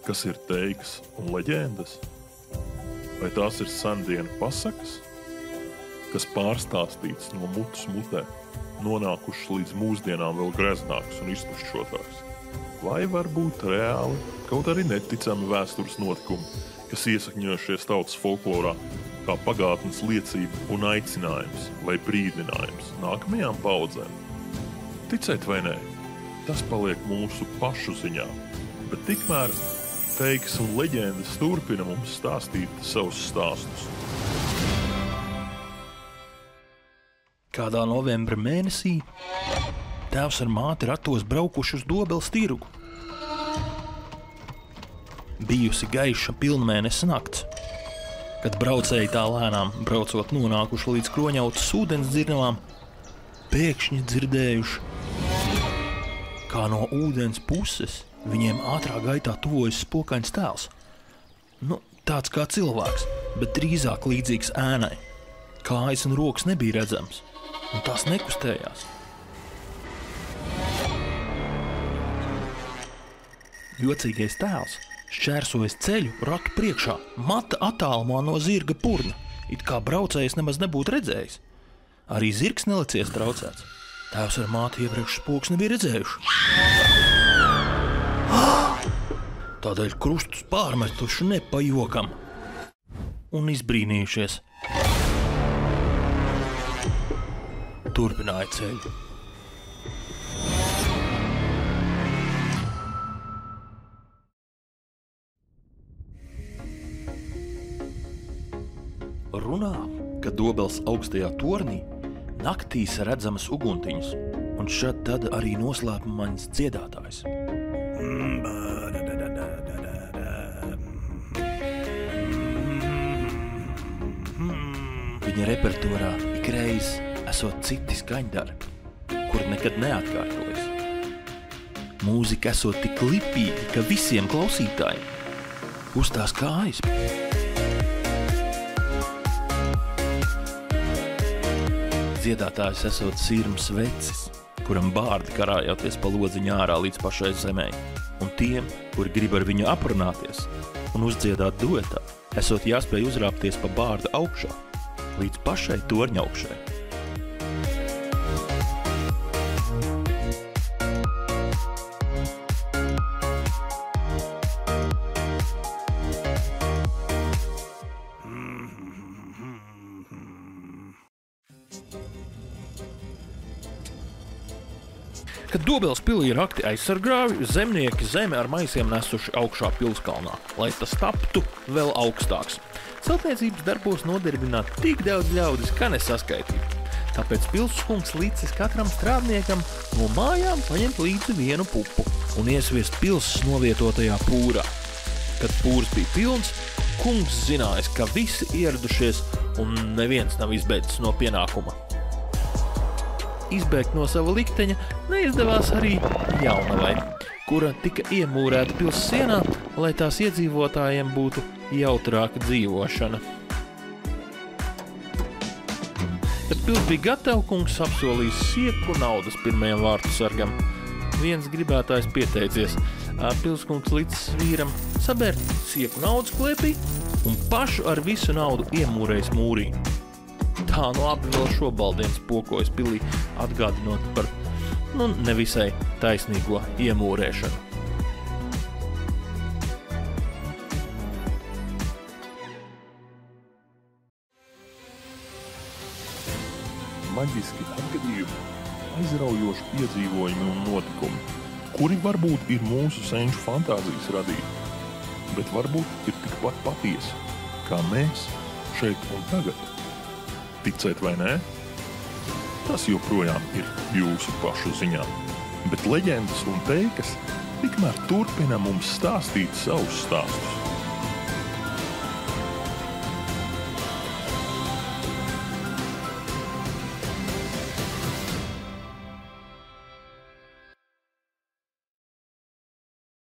Kas ir teikas un leģendas? Vai tās ir sendienu pasakas, kas pārstāstītas no mutes mutē, nonākušas līdz mūsdienām vēl greznākas un iztušķotākas? Vai varbūt reāli, kaut arī neticami vēstures notikumi, kas iesakņojušies tautas folklorā, kā pagātnes liecība un aicinājums vai brīdinājums nākamajām paudzēm? Ticēt vai nē, tas paliek mūsu pašu ziņā, bet tikmēr teikas un leģendas turpina mums stāstīt savus stāstus. Kādā novembra mēnesī tēvs ar māti ratos braukuši uz Dobeles tirgu. Bijusi gaiša pilnmēnesa nakts, kad braucēji tā lēnām braucot nonākuši līdz Kroņautas ūdens dzirnavām, pēkšņi dzirdējuši, kā no ūdens puses viņiem ātrā gaitā tuvojas spokains tēls. Tāds kā cilvēks, bet drīzāk līdzīgs ēnai. Kājas un rokas nebija redzams, un tās nekustējās. Jocīgais tēls šķērsojas ceļu ratu priekšā, mata attālumā no zirga purna, it kā braucējs nemaz nebūtu redzējis. Arī zirgs nelicies traucēts. Tēvs ar māti iepriekš spoks nebija redzējuši. Tādēļ krustus pārmetuši nepajokam un izbrīnījušies. Turpināja ceļu. Runā, ka Dobeles augstajā tornī naktīs redzamas uguntiņas, un šad tad arī noslēpumains dziedātājs. Viņa repertuārā ikreiz esot citi skaņdarbi, kuri nekad neatkārtojas. Mūzika esot tik lipīga, ka visiem klausītājiem kustās kājas. Dziedātājs esot sirms vecis, kuram bārdi karājoties pa lodziņu ārā līdz pašai zemei, un tiem, kuri grib ar viņu aprunāties un uzdziedāt duetā, esot jāspēj uzrāpties pa bārda augšā līdz pašai torņa augšai. Kad Dobeles pilī ir akti aizsargrāvi, zemnieki zemi ar maisiem nesuši augšā pilskalnā, lai tas taptu vēl augstāks. Celtniecības darbos nodarbināt tik daudz ļaudis, ka nesaskaitītu. Tāpēc pilskungs licis katram strādniekam no mājām paņemt līdzi vienu pupu un iesviest pilsas novietotajā pūrā. Kad pūrs bija pilns, kungs zinājis, ka visi ieradušies un neviens nav izbeidzis no pienākuma. Izbēgt no sava likteņa neizdevās arī Jaunavai, kura tika iemūrēta pils sienā, lai tās iedzīvotājiem būtu jautrāka dzīvošana. Kad pils bija gatava, kungs apsolījis sieku naudas pirmajam vārtu sargam. Viens gribētājs pieteicies. Pilskungs licis vīram sabērt sieku naudas klēpī un pašu ar visu naudu iemūrējis mūrī. Tā abi vēl šobaldienas pokojas pilī, atgādinot par nevisai taisnīgo iemūrēšanu. Maģiski atgadījumi, aizraujoši piedzīvojumi un notikumi, kuri varbūt ir mūsu senču fantāzijas radīti, bet varbūt ir tikpat patiesi, kā mēs šeit un tagad. Ticēt vai nē? Tas joprojām ir jūsu pašu ziņā, bet leģendas un teikas tikmēr turpina mums stāstīt savus stāstus.